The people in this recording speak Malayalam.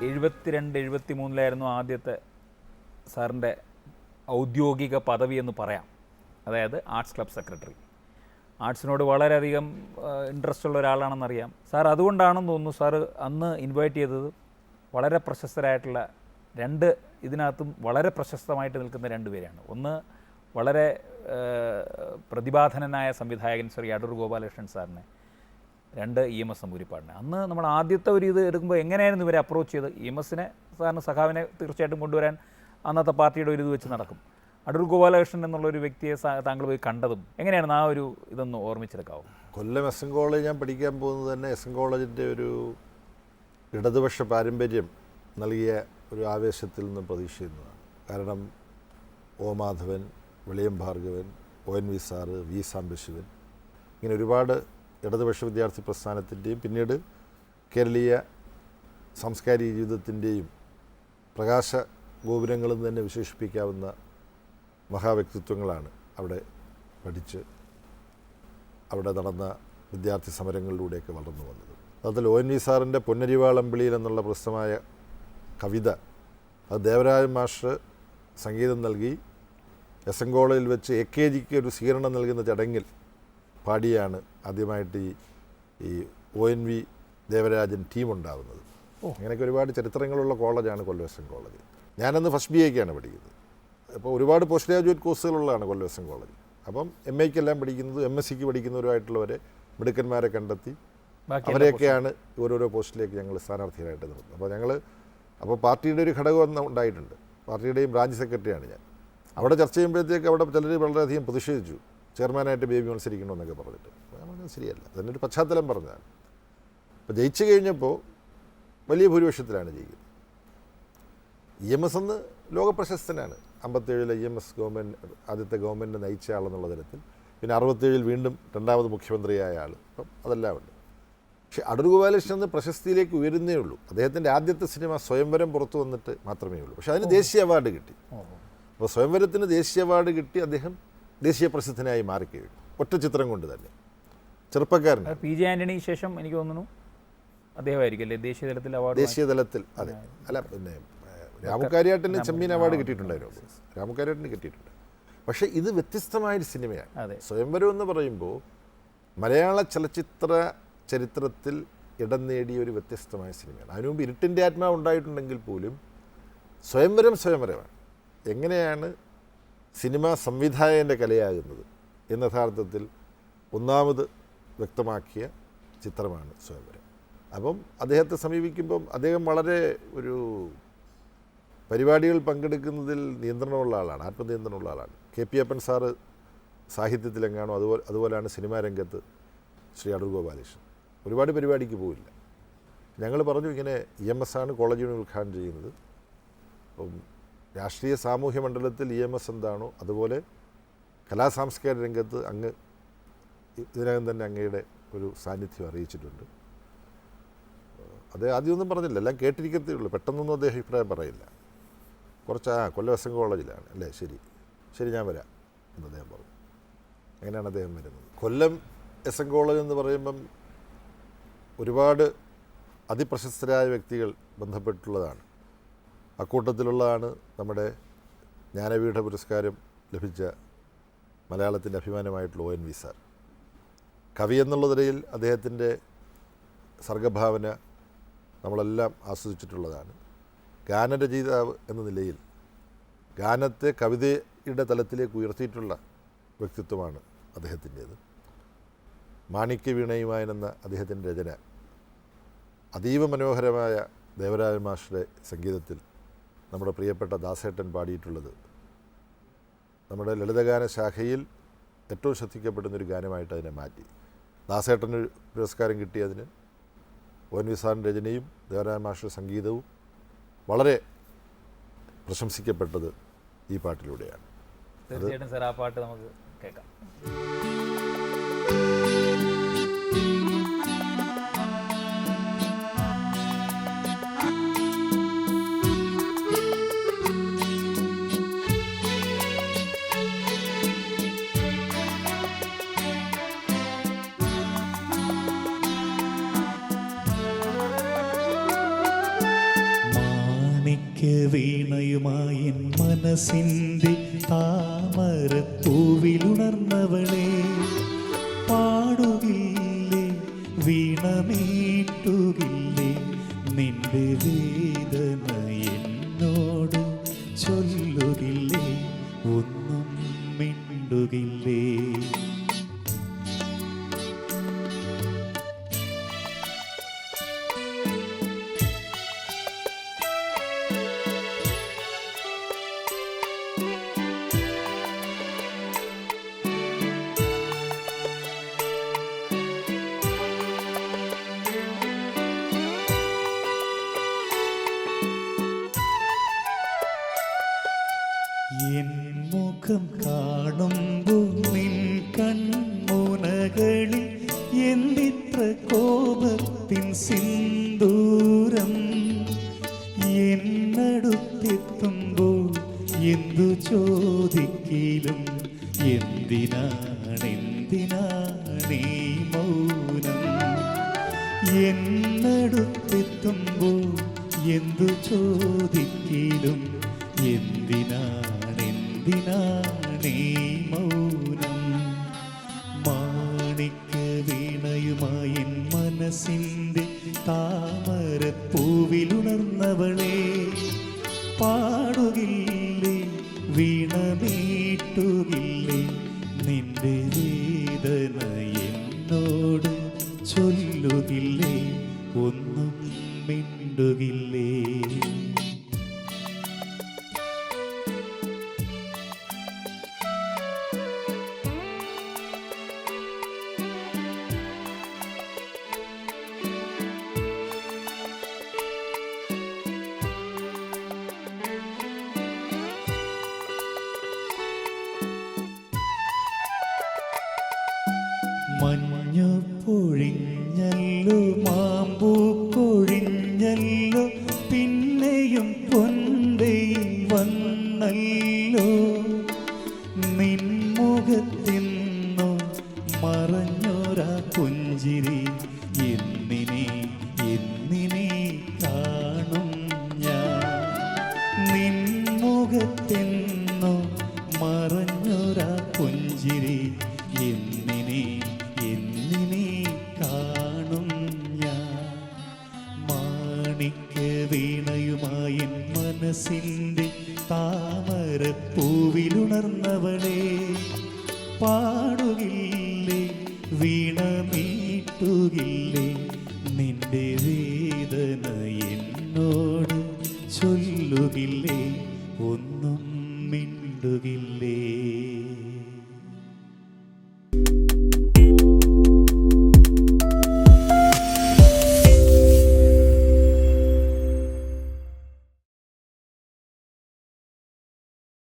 72-73 ആദ്യത്തെ സാറിൻ്റെ ഔദ്യോഗിക പദവി എന്ന് പറയാം. അതായത് ആർട്സ് ക്ലബ് സെക്രട്ടറി. ആർട്സിനോട് വളരെയധികം ഇൻട്രസ്റ്റ് ഉള്ള ഒരാളാണെന്നറിയാം. സാർ അതുകൊണ്ടാണെന്ന് തോന്നുന്നു സാറ് അന്ന് ഇൻവൈറ്റ് ചെയ്തത് വളരെ പ്രശസ്തരായിട്ടുള്ള ഇതിനകത്തും വളരെ പ്രശസ്തമായിട്ട് നിൽക്കുന്ന 2 പേരാണ്. ഒന്ന് വളരെ പ്രതിഭാധനനായ സംവിധായകൻ ശ്രീ അടൂർ ഗോപാലകൃഷ്ണൻ സാറിനെ, 2 EMS നമ്പൂതിരിപ്പാടിനെ. അന്ന് നമ്മൾ ആദ്യത്തെ ഇത് എടുക്കുമ്പോൾ എങ്ങനെയായിരുന്നു ഇവരെ അപ്രോച്ച് ചെയ്ത്? EMSനെ സാറിന് സഖാവിനെ തീർച്ചയായിട്ടും കൊണ്ടുവരാൻ അന്നത്തെ പാർട്ടിയുടെ ഇത് വെച്ച് നടക്കും. അടൂർ ഗോപാലകൃഷ്ണൻ എന്നുള്ളൊരു വ്യക്തിയെ താങ്കൾ പോയി കണ്ടതും എങ്ങനെയാണ് ഇതൊന്ന് ഓർമ്മിച്ചെടുക്കാവും? കൊല്ലം എസ് എൻ കോളേജ് ഞാൻ പഠിക്കാൻ പോകുന്നത് തന്നെ എസ് എൻ കോളേജിൻ്റെ ഒരു ഇടതുപക്ഷ പാരമ്പര്യം നൽകിയ ഒരു ആവേശത്തിൽ നിന്ന് പ്രതീക്ഷിക്കുന്നതാണ്. കാരണം O Madhavan, Veliyam Bhargavan, ONV sir, V Sambasivan, ഇങ്ങനെ ഒരുപാട് ഇടതുപക്ഷ വിദ്യാർത്ഥി പ്രസ്ഥാനത്തിൻ്റെയും പിന്നീട് കേരളീയ സാംസ്കാരിക ജീവിതത്തിൻ്റെയും പ്രകാശ ഗോപുരങ്ങളിൽ തന്നെ വിശേഷിപ്പിക്കാവുന്ന മഹാവ്യക്തിത്വങ്ങളാണ് അവിടെ പഠിച്ച് അവിടെ നടന്ന വിദ്യാർത്ഥി സമരങ്ങളിലൂടെയൊക്കെ വളർന്നു വന്നത്. അതിൽ ONV സാറിൻ്റെ പൊന്നരിവാളമ്പിളിയിൽ എന്നുള്ള പ്രശസ്തമായ കവിത അത് ദേവരാജ മാസ്റ്റർ സംഗീതം നൽകി എസ് എൻ കോളേജിൽ വെച്ച് AKGക്ക് ഒരു സ്വീകരണം നൽകുന്ന ചടങ്ങിൽ പാടിയാണ് ആദ്യമായിട്ട് ഈ ONV ദേവരാജൻ ടീം ഉണ്ടാകുന്നത്. അങ്ങനെയൊക്കെ ഒരുപാട് ചരിത്രങ്ങളുള്ള കോളേജാണ് കൊല്ലം എസ് എൻ കോളേജ്. ഞാനന്ന് ഫസ്റ്റ് BAക്കാണ് പഠിക്കുന്നത്. അപ്പോൾ ഒരുപാട് പോസ്റ്റ് ഗ്രാജുവേറ്റ് കോഴ്സുകളുള്ളതാണ് കൊല്ലം എസ് എൻ കോളേജ്. അപ്പം MAക്കെല്ലാം പഠിക്കുന്നത് MSCക്ക് പഠിക്കുന്നവരുമായിട്ടുള്ളവരെ മിടുക്കന്മാരെ കണ്ടെത്തി അവരെയൊക്കെയാണ് ഓരോരോ പോസ്റ്റിലേക്ക് ഞങ്ങൾ സ്ഥാനാർത്ഥികളായിട്ട് നിർത്തുന്നത്. അപ്പോൾ പാർട്ടിയുടെ ഒരു ഘടകം ഉണ്ടായിട്ടുണ്ട്. പാർട്ടിയുടെയും ബ്രാഞ്ച് സെക്രട്ടറിയാണ് ഞാൻ. അവിടെ ചർച്ച ചെയ്യുമ്പോഴത്തേക്ക് അവിടെ ചിലർ വളരെയധികം പ്രതിഷേധിച്ചു, ചെയർമാനായിട്ട് ബേബി മത്സരിക്കണമെന്നൊക്കെ പറഞ്ഞിട്ട്. ഞാൻ ശരിയല്ല, അതിനൊരു പശ്ചാത്തലം പറഞ്ഞതാണ്. അപ്പോൾ ജയിച്ചു കഴിഞ്ഞപ്പോൾ വലിയ ഭൂരിപക്ഷത്തിലാണ് ജയിക്കുന്നത്. EMS എന്ന് ലോകപ്രശസ്തനാണ്. 57 EMS ഗവൺമെൻറ് ആദ്യത്തെ ഗവൺമെൻറ് നയിച്ച ആളെന്നുള്ള തരത്തിൽ. പിന്നെ 67 വീണ്ടും 2ാമത് മുഖ്യമന്ത്രിയായ ആൾ. അപ്പം അതെല്ലാം ഉണ്ട്. പക്ഷേ അടൂർ ഗോപാലകൃഷ്ണൻ എന്ന പ്രശസ്തിയിലേക്ക് ഉയരുന്നേ ഉള്ളൂ. അദ്ദേഹത്തിൻ്റെ ആദ്യത്തെ സിനിമ സ്വയംവരം പുറത്തു വന്നിട്ട് മാത്രമേ ഉള്ളൂ. പക്ഷേ അതിന് ദേശീയ അവാർഡ് കിട്ടി. അപ്പോൾ സ്വയംവരത്തിന് ദേശീയ അവാർഡ് കിട്ടി അദ്ദേഹം ദേശീയ പ്രസിദ്ധനായി മാറിക്കഴിഞ്ഞു. ഒറ്റ ചിത്രം കൊണ്ട് തന്നെ. ചെറുപ്പക്കാരനാണ്. PJ ആൻ്റണി ശേഷം എനിക്ക് തോന്നുന്നു അദ്ദേഹമായിരിക്കും അല്ലേ ദേശീയ തലത്തിൽ അവാർഡ്? ദേശീയ തലത്തിൽ അതെ. അല്ല, പിന്നെ രാമുക്കാരിയാട്ടിന് ചെമ്മീൻ അവാർഡ് കിട്ടിയിട്ടുണ്ടായിരുന്നു. രാമുക്കാരിയാട്ടിന് കിട്ടിയിട്ടുണ്ട്. പക്ഷേ ഇത് വ്യത്യസ്തമായൊരു സിനിമയാണ്. സ്വയംവരം എന്ന് പറയുമ്പോൾ മലയാള ചലച്ചിത്ര ചരിത്രത്തിൽ ഇടം നേടിയ ഒരു വ്യത്യസ്തമായ സിനിമയാണ്. അതിനു മുമ്പ് ഇരുട്ടിൻ്റെ ആത്മാവ് ഉണ്ടായിട്ടുണ്ടെങ്കിൽ പോലും സ്വയംവരമാണ്. എങ്ങനെയാണ് സിനിമ സംവിധായകൻ്റെ കലയാകുന്നത് എന്ന യഥാർത്ഥത്തിൽ ഒന്നാമത് വ്യക്തമാക്കിയ ചിത്രമാണ് സ്വയംവരം. അപ്പം അദ്ദേഹത്തെ സമീപിക്കുമ്പം അദ്ദേഹം വളരെ ഒരു പരിപാടികൾ പങ്കെടുക്കുന്നതിൽ നിയന്ത്രണമുള്ള ആളാണ്, ആത്മനിയന്ത്രണമുള്ള ആളാണ്. KP അപ്പൻ സാറ് സാഹിത്യത്തിലെങ്ങാണോ അതുപോലെയാണ് സിനിമാ രംഗത്ത് ശ്രീ അടൂർ ഗോപാലകൃഷ്ണൻ. ഒരുപാട് പരിപാടിക്ക് പോവില്ല. ഞങ്ങൾ പറഞ്ഞു ഇങ്ങനെ EMS ആണ് കോളേജ് യൂണിയൻ ഉദ്ഘാടനം ചെയ്യുന്നത്. അപ്പം രാഷ്ട്രീയ സാമൂഹ്യ മണ്ഡലത്തിൽ EMS എന്താണോ അതുപോലെ കലാസാംസ്കാരിക രംഗത്ത് അങ്ങ് ഇതിനകം തന്നെ അങ്ങയുടെ ഒരു സാന്നിധ്യം അറിയിച്ചിട്ടുണ്ട്. അദ്ദേഹം ആദ്യമൊന്നും പറഞ്ഞില്ല, എല്ലാം കേട്ടിരിക്കത്തേ ഉള്ളൂ. പെട്ടെന്നൊന്നും അദ്ദേഹം അഭിപ്രായം പറയില്ല. കൊല്ലം എസ് എൻ കോളേജിലാണ് അല്ലേ, ശരി ഞാൻ വരാം എന്ന് അദ്ദേഹം പറഞ്ഞു. അങ്ങനെയാണ് അദ്ദേഹം വരുന്നത്. കൊല്ലം എസ് എൻ കോളേജ് എന്ന് പറയുമ്പം ഒരുപാട് അതിപ്രശസ്തരായ വ്യക്തികൾ ബന്ധപ്പെട്ടുള്ളതാണ്. അക്കൂട്ടത്തിലുള്ളതാണ് നമ്മുടെ ജ്ഞാനപീഠ പുരസ്കാരം ലഭിച്ച മലയാളത്തിൻ്റെ അഭിമാനമായിട്ടുള്ള ONV സാർ. കവി എന്നുള്ള നിലയിൽ അദ്ദേഹത്തിൻ്റെ സർഗഭാവന നമ്മളെല്ലാം ആസ്വദിച്ചിട്ടുള്ളതാണ്. ഗാനരചയിതാവ് എന്ന നിലയിൽ ഗാനത്തെ കവിതയുടെ തലത്തിലേക്ക് ഉയർത്തിയിട്ടുള്ള വ്യക്തിത്വമാണ് അദ്ദേഹത്തിൻ്റേത്. മാണിക്യവീണയുമായി എന്ന അദ്ദേഹത്തിൻ്റെ രചന അതീവ മനോഹരമായ ദേവരാജ മാസ്റ്ററുടെ സംഗീതത്തിൽ നമ്മുടെ പ്രിയപ്പെട്ട ദാസേട്ടൻ പാടിയിട്ടുള്ളത് നമ്മുടെ ലളിതഗാന ശാഖയിൽ ഏറ്റവും ശ്രദ്ധിക്കപ്പെടുന്നൊരു ഗാനമായിട്ട് അതിനെ മാറ്റി. ദാസേട്ടന് പുരസ്കാരം കിട്ടിയതിന് ONV സാറിൻ്റെ രചനയും ദേവരാജ മാസ്റ്ററുടെ സംഗീതവും വളരെ പ്രശംസിക്കപ്പെട്ടത് ഈ പാട്ടിലൂടെയാണ്. തീർച്ചയായിട്ടും സാർ, ആ പാട്ട് നമുക്ക് കേൾക്കാം. വീണയുമായി മനസ്സിൻ്റെ താമരപ്പൂവിലുണർന്നവളെ, പാടുകില്ലേ വീണമീട്ടുകില്ലേ, നിന്റെ വേദന എന്നോട് ചൊല്ലുകില്ലേ, ഒന്നും മിണ്ടുകില്ലേ. എൻ മുഖം കാണുമ്പോൾ നിൻ കൺമുനകളിൽ എന്തിത്ര കോപത്തിൻ സിന്ദൂരം, എന്നടുത്തെത്തുമ്പോൾ എന്തു ചോദിക്കലും, എന്തിനാണീ മൗനം, എന്നടുത്തെത്തുമ്പോൾ എന്തു ചോദിക്കലും, എന്തിനാണീ മൗനം. മാണിക്ക വീണയുമായി മനസ്സിൻ്റെ താമരപ്പൂവിലുണർന്നവളെ, പാടുകില്ലേ വീണമീട്ടുകില്ലേ, നിന്റെ വേദന എന്നോട് ചൊല്ലുകില്ലേ, ഒന്നും മിണ്ടുകില്ലേ. മഞ്ഞു പൊഴിഞ്ഞല്ലോ, മാമ്പൂ പൊഴിഞ്ഞല്ലോ, പിന്നെയും പൊന്തയിൽ വന്നല്ലോ, നിൻമുഖത്തിന്നു മറഞ്ഞൊരാ പുഞ്ചിരി, എന്നിനെ കാണും ഞാൻ, നിൻമുഖത്തിന്നു മറഞ്ഞൊരാ പുഞ്ചിരി, എന്നിനെ കാണും ഞാൻ. മാണിക്ക വീണയുമായി മനസ്സിൻ്റെ താമരപ്പൂവിലുണർന്നവളെ, പാടുകില്ലേ വീണമീട്ടുകില്ലേ, നിന്റെ വേദന എന്നോട് ചൊല്ലുകില്ലേ, ഒന്നും മിണ്ടുകില്ലേ.